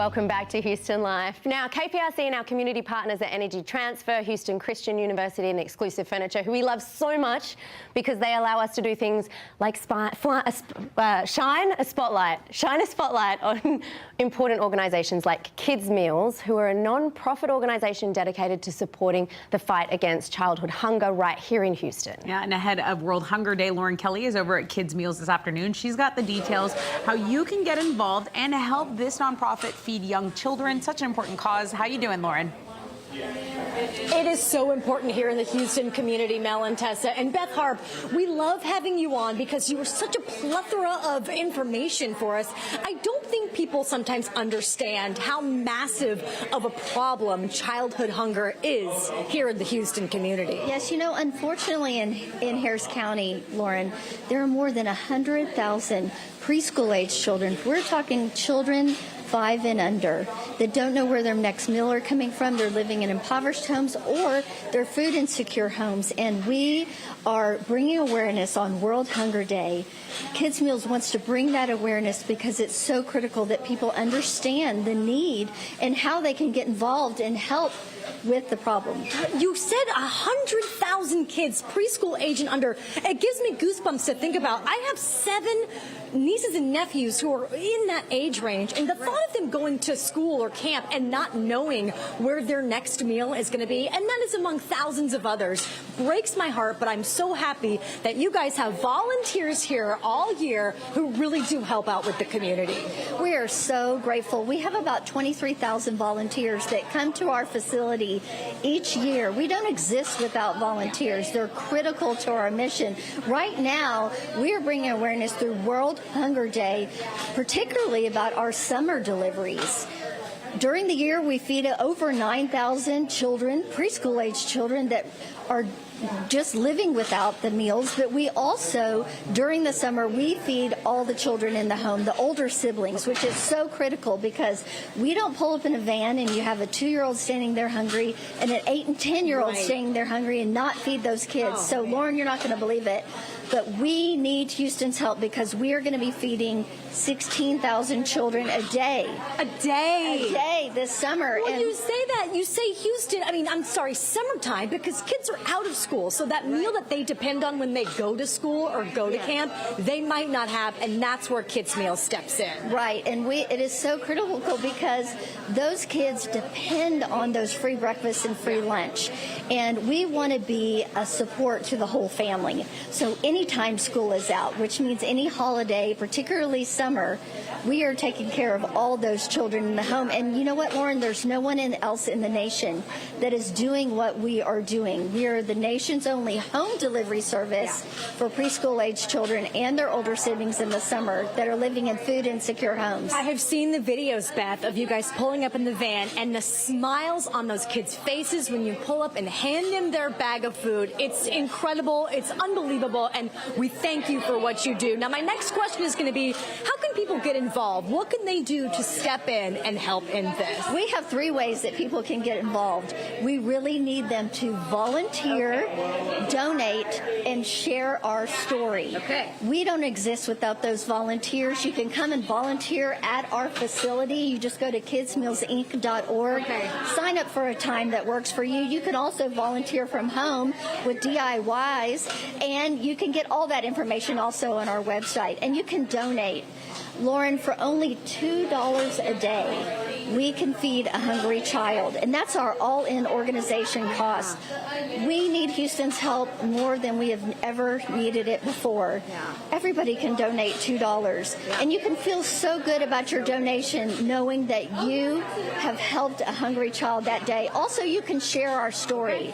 welcome back to Houston Life. Now, KPRC and our community partners at Energy Transfer, Houston Christian University and Exclusive Furniture, who we love so much because they allow us to do things like shine a spotlight on important organisations like Kids Meals, who are a non-profit organisation dedicated to supporting the fight against childhood hunger right here in Houston. Yeah, and ahead of World Hunger Day, Lauren Kelly is over at Kids Meals this afternoon. She's got the details how you can get involved and help this nonprofit feed young children. Such an important cause. How you doing, Lauren? It is so important here in the Houston community, Mel and Tessa. And Beth Harp, we love having you on because you are such a plethora of information for us. I don't think people sometimes understand how massive of a problem childhood hunger is here in the Houston community. Yes, you know, unfortunately in Harris County, Lauren, there are more than 100,000 preschool-age children. We're talking children 5 and under that don't know where their next meal are coming from. They're living in impoverished homes or they're food insecure homes. And we are bringing awareness on World Hunger Day. Kids Meals wants to bring that awareness because it's so critical that people understand the need and how they can get involved and help with the problem. You said 100,000 kids, preschool age and under. It gives me goosebumps to think about. I have 7 nieces and nephews who are in that age range, and the thought of them going to school or camp and not knowing where their next meal is going to be, and that is among thousands of others, breaks my heart. But I'm so happy that you guys have volunteers here all year who really do help out with the community. We are so grateful. We have about 23,000 volunteers that come to our facility each year. We don't exist without volunteers. They're critical to our mission. Right now, we are bringing awareness through World Hunger Day, particularly about our summer deliveries. During the year, we feed over 9,000 children, preschool-age children that are just living without the meals, but we also, during the summer, we feed all the children in the home, the older siblings, which is so critical because we don't pull up in a van and you have a 2-year-old standing there hungry and an 8 and 10-year-old standing there hungry and not feed those kids. So, Lauren, you're not going to believe it, but we need Houston's help because we are going to be feeding 16,000 children a day. A day? A day this summer. Well, you say that. You say Houston, summertime, because kids are out of school. So that meal that they depend on when they go to school or go to camp, they might not have, and that's where Kids Meal steps in. Right, and it is so critical because those kids depend on those free breakfasts and free lunch. And we want to be a support to the whole family. So anytime school is out, which means any holiday, particularly summer, we are taking care of all those children in the home. And you know what, Lauren? There's no one else in the nation that is doing what we are doing. We are the nation's only home delivery service for preschool-age children and their older siblings in the summer that are living in food insecure homes. I have seen the videos, Beth, of you guys pulling up in the van and the smiles on those kids' faces when you pull up and hand them their bag of food. It's incredible. It's unbelievable. And we thank you for what you do. Now, my next question is going to be, how can people get involved? What can they do to step in and help in this? We have 3 ways that people can get involved. We really need them to volunteer, donate, and share our story. Okay. We don't exist without those volunteers. You can come and volunteer at our facility. You just go to kidsmealsinc.org. Okay. Sign up for a time that works for you. You can also volunteer from home with DIYs, and you can get all that information also on our website. And you can donate. Lauren, for only $2 a day, we can feed a hungry child, and that's our all-in organization cost. We need Houston's help more than we have ever needed it before. Everybody can donate $2, and you can feel so good about your donation knowing that you have helped a hungry child that day. Also, you can share our story.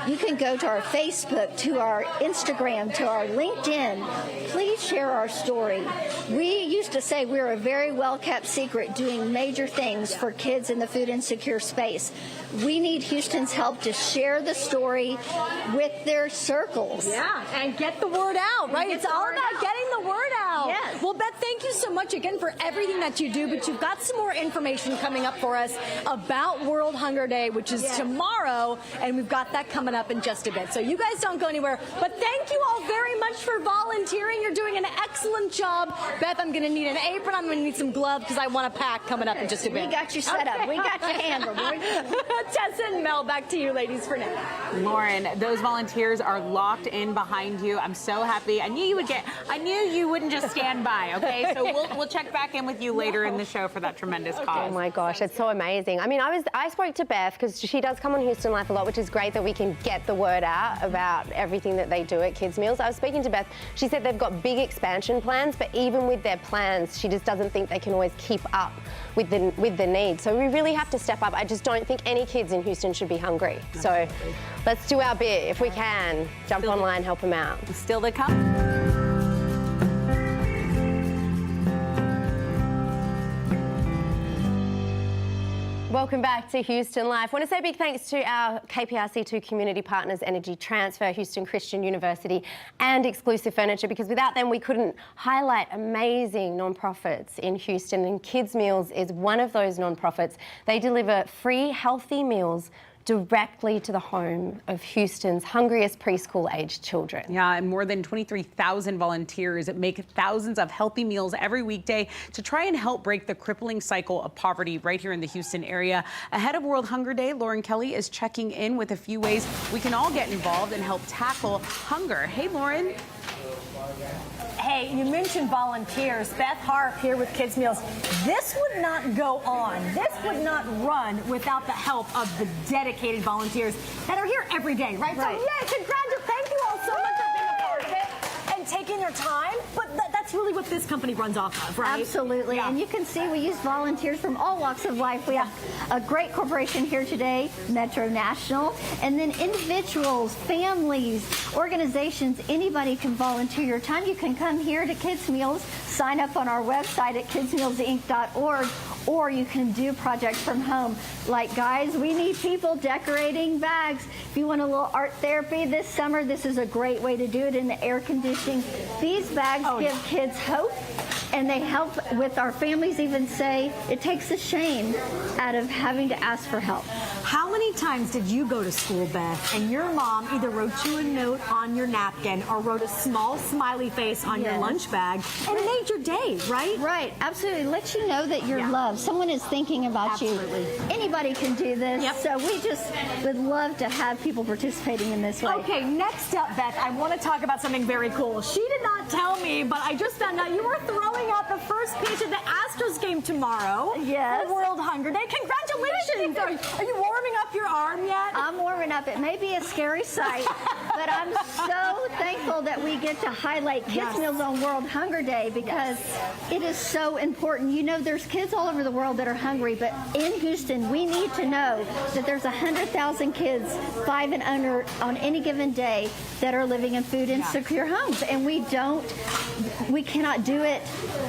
You can go to our Facebook, to our Instagram, to our LinkedIn. Please share our story. We used to say we're a very well-kept secret doing major things for kids in the food insecure space. We need Houston's help to share the story with their circles. Yeah, and get the word out, right? It's all about getting the word out. Yes. Well, Beth, thank you so much again for everything that you do, but you've got some more information coming up for us about World Hunger Day, which is tomorrow, and we've got that coming up in just a bit. So you guys don't go anywhere, but thank you all very much for volunteering. You're doing an excellent job. Beth, I'm going to need an apron. I'm going to need some gloves because I want to pack coming up in just a bit. got you set up. We got you handled. Tessa and Mel, back to you ladies for now. Lauren, those volunteers are locked in behind you. I'm so happy. I knew you wouldn't just stand by, okay? So we'll check back in with you later in the show for that tremendous cause. Oh my gosh, it's so amazing. I mean, I spoke to Beth because she does come on Houston Life a lot, which is great that we can get the word out about everything that they do at Kids Meals. I was speaking to Beth. She said they've got big expansion plans, but even with their plans, she just doesn't think they can always keep up with the need. So we really have to step up. I just don't think any kids in Houston should be hungry. So let's do our bit if we can. Jump online, help them out. Still to come. Welcome back to Houston Life. I want to say a big thanks to our KPRC2 community partners, Energy Transfer, Houston Christian University, and Exclusive Furniture, because without them we couldn't highlight amazing nonprofits in Houston, and Kids Meals is one of those nonprofits. They deliver free, healthy meals directly to the home of Houston's hungriest preschool-aged children. Yeah, and more than 23,000 volunteers make thousands of healthy meals every weekday to try and help break the crippling cycle of poverty right here in the Houston area. Ahead of World Hunger Day, Lauren Kelly is checking in with a few ways we can all get involved and help tackle hunger. Hey, Lauren. Hey, you mentioned volunteers. Beth Harp here with Kids Meals. This would not go on. This would not run without the help of the dedicated volunteers that are here every day, right? Right. So, yeah, congratulations. Thank you all so much for being a part of it and taking your time. But that's really what this company runs off of, right? Absolutely. Yeah. And you can see we use volunteers from all walks of life. We have a great corporation here today, Metro National, and then individuals, families, organizations, anybody can volunteer your time. You can come here to Kids Meals, sign up on our website at kidsmealsinc.org, or you can do projects from home. Like, guys, we need people decorating bags. If you want a little art therapy this summer, this is a great way to do it in the air conditioning. These bags give kids hope, and they help with our families even say it takes the shame out of having to ask for help. How many times did you go to school, Beth, and your mom either wrote you a note on your napkin or wrote a small smiley face on your lunch bag and it made your day, right? Right, absolutely. Let you know that you're loved. Someone is thinking about you. Anybody can do this. Yep. So we just would love to have people participating in this way. Okay, next up, Beth, I want to talk about something very cool. She did not tell me, but I just found out you were throwing out the first pitch of the Astros game tomorrow. Yes. For World Hunger Day. Congratulations! Are you warming up your arm yet? I'm warming up. It may be a scary sight, but I'm so thankful that we get to highlight Kids Meals on World Hunger Day because it is so important. You know, there's kids all over the world that are hungry, but in Houston, we need to know that there's 100,000 kids 5 and under on any given day that are living in food insecure homes, and we cannot do it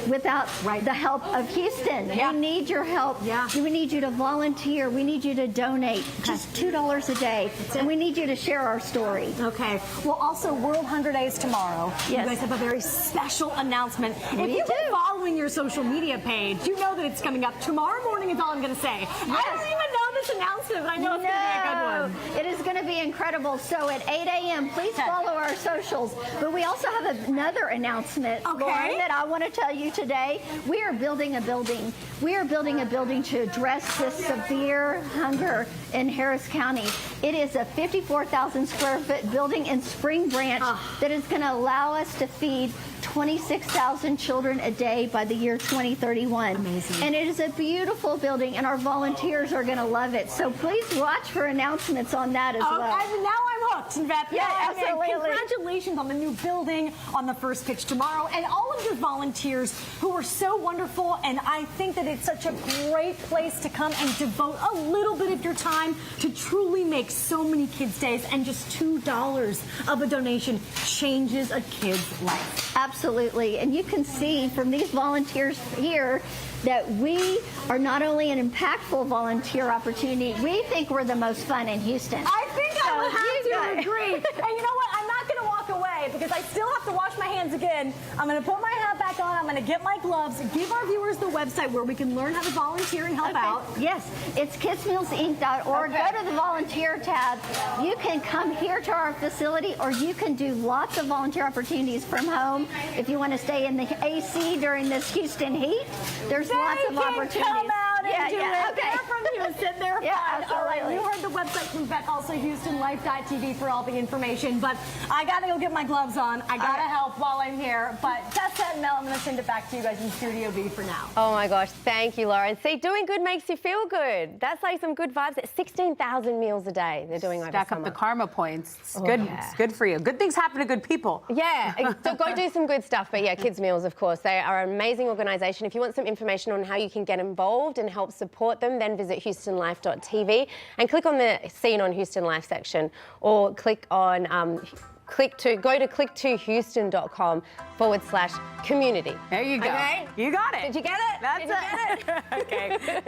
without the help of Houston. We need your help. We need you to volunteer. We need you to donate just $2 a day, and we need you to share our story. Okay. Well, also, World Hunger Day is tomorrow. Yes. You guys have a very special announcement. If you've been following your social media page, you know that it's coming up. Tomorrow morning is all I'm going to say. I don't even know this announcement, but I know it's going to be a good one. It is going to be incredible. So at 8 a.m., please follow our socials. But we also have another announcement, Lauren, that I want to tell you today. We are building a building. We are building a building to address this severe hunger in Harris County. It is a 54,000 square foot building in Spring Branch that is going to allow us to feed 26,000 children a day by the year 2031. Amazing. And it is a beautiful building, and our volunteers are going to love it. So please watch for announcements on that as well. Now I'm hooked, Beth. Yeah, absolutely. Congratulations on the new building, on the first pitch tomorrow, and all of your volunteers who are so wonderful. And I think that it's such a great place to come and devote a little bit of your time to truly make so many kids' days. And just $2 of a donation changes a kid's life. Absolutely. And you can see from these volunteers here that we are not only an impactful volunteer opportunity, we think we're the most fun in Houston. I think I would have to agree. And you know what? I'm not going to walk away because I still have to wash my hands again. I'm going to put my hat back on. I'm going to get my gloves. Give our viewers the website where we can learn how to volunteer and help out. Yes, it's kidsmealsinc.org. Go to the volunteer tab. You can come here to our facility, or you can do lots of volunteer opportunities from home. If you want to stay in the AC during this Houston heat, there's lots of opportunities. Come out and can do it. Okay. They're from Houston. They're Yeah, fun. All right, absolutely. you heard the website from Bet, also HoustonLife.tv for all the information. But I gotta go get my gloves on. I gotta help while I'm here. But Tessa and Mel, I'm gonna send it back to you guys in Studio B for now. Oh my gosh, thank you, Lauren. See, doing good makes you feel good. That's like some good vibes. It's 16,000 meals a day they're doing over Stack summer. up the karma points. It's good. yeah. It's good for you. Good things happen to good people. Yeah, so go do some good stuff. But yeah, Kids Meals, of course, they are an amazing organisation. If you want some information on how you can get involved and help support them, then visit HoustonLife.tv and click on the Seen on Houston Life section, or click on go to click2houston.com/community. There you go. Okay? You got it. Did you get it? That's Did you get it? Okay.